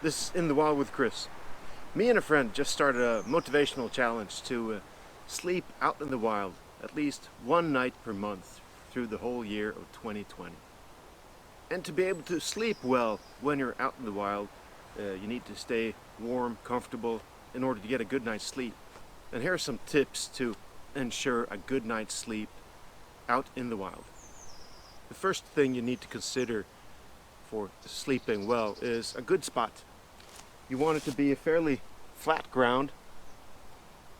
This is In the Wild with Chris. Me and a friend just started a motivational challenge to sleep out in the wild at least one night per month through the whole year of 2020. And to be able to sleep well when you're out in the wild, you need to stay warm, comfortable in order to get a good night's sleep. And here are some tips to ensure a good night's sleep out in the wild. The first thing you need to consider for sleeping well is a good spot. You want it to be a fairly flat ground.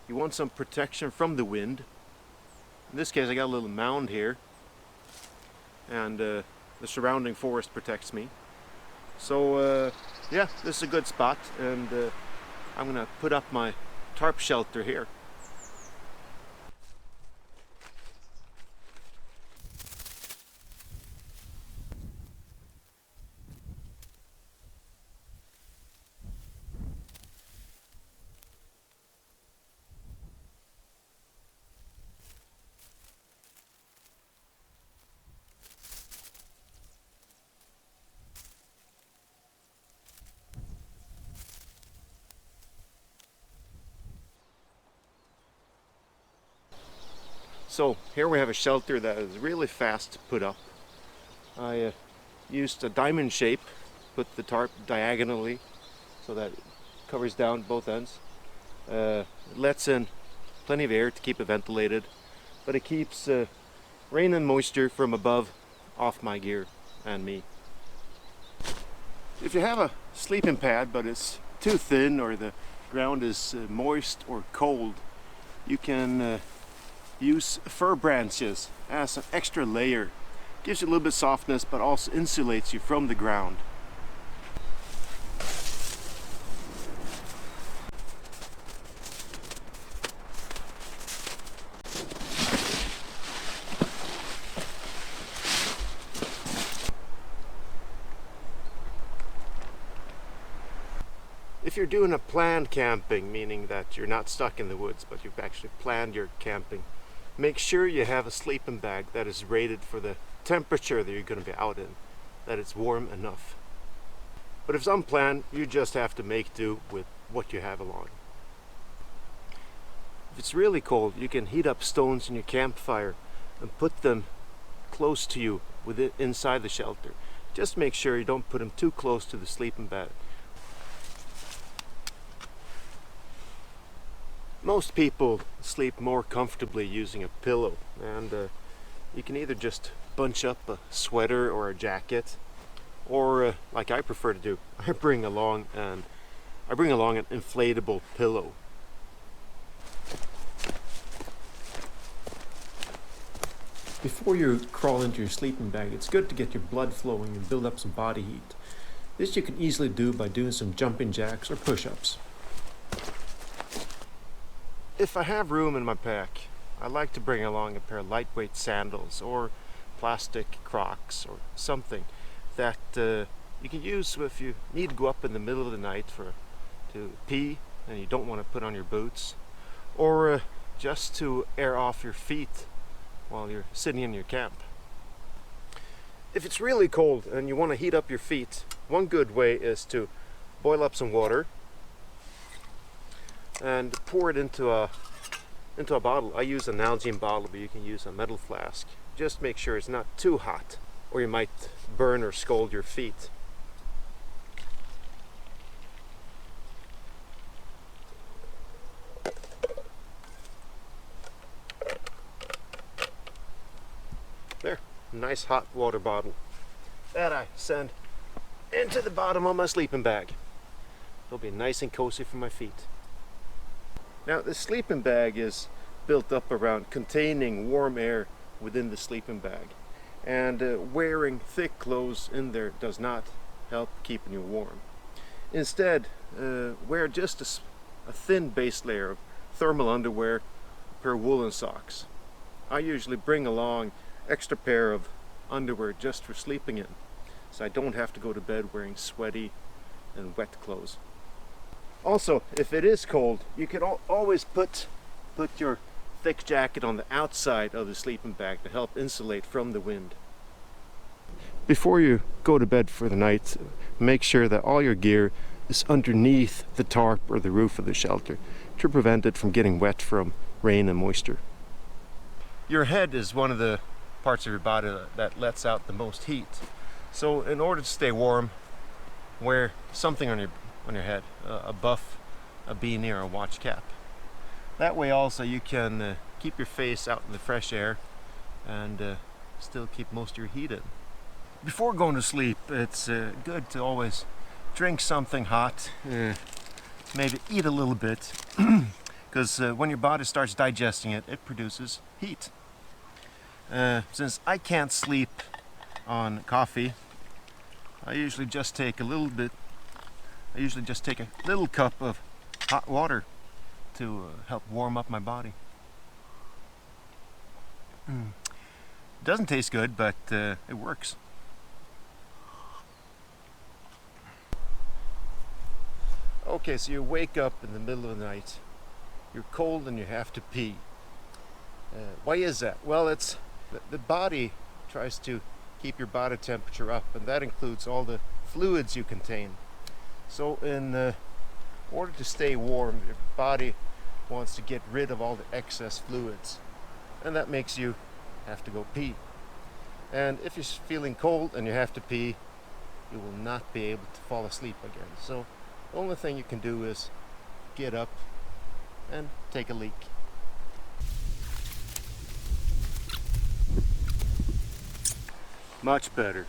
You want some protection from the wind. In this case I got a little mound here, and the surrounding forest protects me. So yeah, this is a good spot, and I'm gonna put up my tarp shelter here. So here we have a shelter that is really fast to put up. I used a diamond shape, put the tarp diagonally so that it covers down both ends. It lets in plenty of air to keep it ventilated, but it keeps rain and moisture from above off my gear and me. If you have a sleeping pad but it's too thin, or the ground is moist or cold, you can use fir branches as an extra layer. Gives you a little bit of softness, but also insulates you from the ground. If you're doing a planned camping, meaning that you're not stuck in the woods, but you've actually planned your camping, make sure you have a sleeping bag that is rated for the temperature that you're going to be out in, that it's warm enough. But if it's unplanned, you just have to make do with what you have along. If it's really cold, you can heat up stones in your campfire and put them close to you inside the shelter. Just make sure you don't put them too close to the sleeping bag. Most people sleep more comfortably using a pillow, and you can either just bunch up a sweater or a jacket, or like I prefer to do, I bring along an inflatable pillow. Before you crawl into your sleeping bag, it's good to get your blood flowing and build up some body heat. This you can easily do by doing some jumping jacks or push-ups. If I have room in my pack, I like to bring along a pair of lightweight sandals or plastic crocs or something that you can use if you need to go up in the middle of the night to pee and you don't want to put on your boots, or just to air off your feet while you're sitting in your camp. If it's really cold and you want to heat up your feet, one good way is to boil up some water and pour it into a bottle. I use an Nalgene bottle, but you can use a metal flask. Just make sure it's not too hot, or you might burn or scald your feet. There, nice hot water bottle that I send into the bottom of my sleeping bag. It'll be nice and cozy for my feet. Now, the sleeping bag is built up around containing warm air within the sleeping bag, and wearing thick clothes in there does not help keeping you warm. Instead, wear just a thin base layer of thermal underwear, a pair of woolen socks. I usually bring along extra pair of underwear just for sleeping in, so I don't have to go to bed wearing sweaty and wet clothes. Also, if it is cold, you can always put your thick jacket on the outside of the sleeping bag to help insulate from the wind. Before you go to bed for the night, make sure that all your gear is underneath the tarp or the roof of the shelter to prevent it from getting wet from rain and moisture. Your head is one of the parts of your body that lets out the most heat. So in order to stay warm, wear something on your head, a buff, a beanie, or a watch cap. That way also you can keep your face out in the fresh air and still keep most of your heat in. Before going to sleep, it's good to always drink something hot, maybe eat a little bit, because when your body starts digesting it, it produces heat. Since I can't sleep on coffee, I usually just take a little cup of hot water to help warm up my body. It doesn't taste good, but it works. Okay, so you wake up in the middle of the night, you're cold and you have to pee. Why is that? Well, it's the body tries to keep your body temperature up, and that includes all the fluids you contain. So in order to stay warm, your body wants to get rid of all the excess fluids, and that makes you have to go pee. And if you're feeling cold and you have to pee, you will not be able to fall asleep again. So the only thing you can do is get up and take a leak. Much better.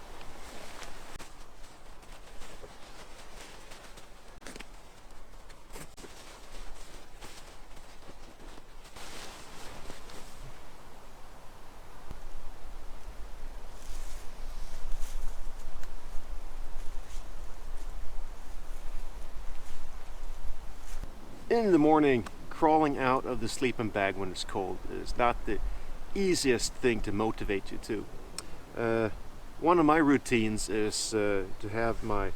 In the morning, crawling out of the sleeping bag when it's cold is not the easiest thing to motivate you to. One of my routines is to have my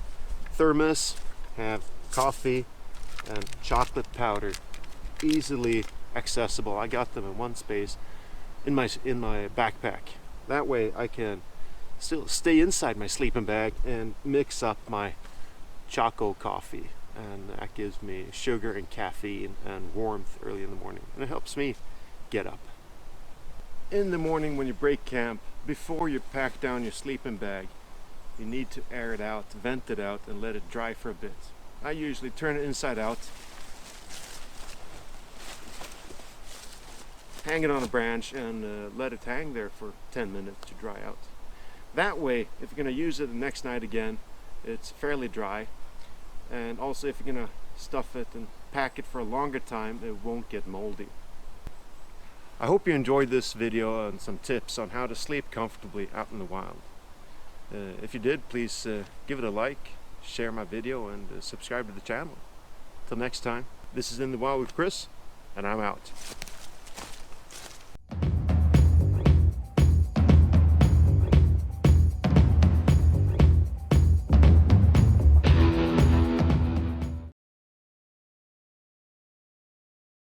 thermos, have coffee and chocolate powder easily accessible. I got them in one space in my backpack. That way I can still stay inside my sleeping bag and mix up my choco coffee, and that gives me sugar and caffeine and warmth early in the morning, and it helps me get up. In the morning when you break camp, before you pack down your sleeping bag, you need to air it out, vent it out, and let it dry for a bit. I usually turn it inside out, hang it on a branch, and let it hang there for 10 minutes to dry out. That way, if you're going to use it the next night again, it's fairly dry. And also, if you're going to stuff it and pack it for a longer time, it won't get moldy. I hope you enjoyed this video and some tips on how to sleep comfortably out in the wild. If you did, please give it a like, share my video, and subscribe to the channel. Till next time, this is In the Wild with Chris, and I'm out.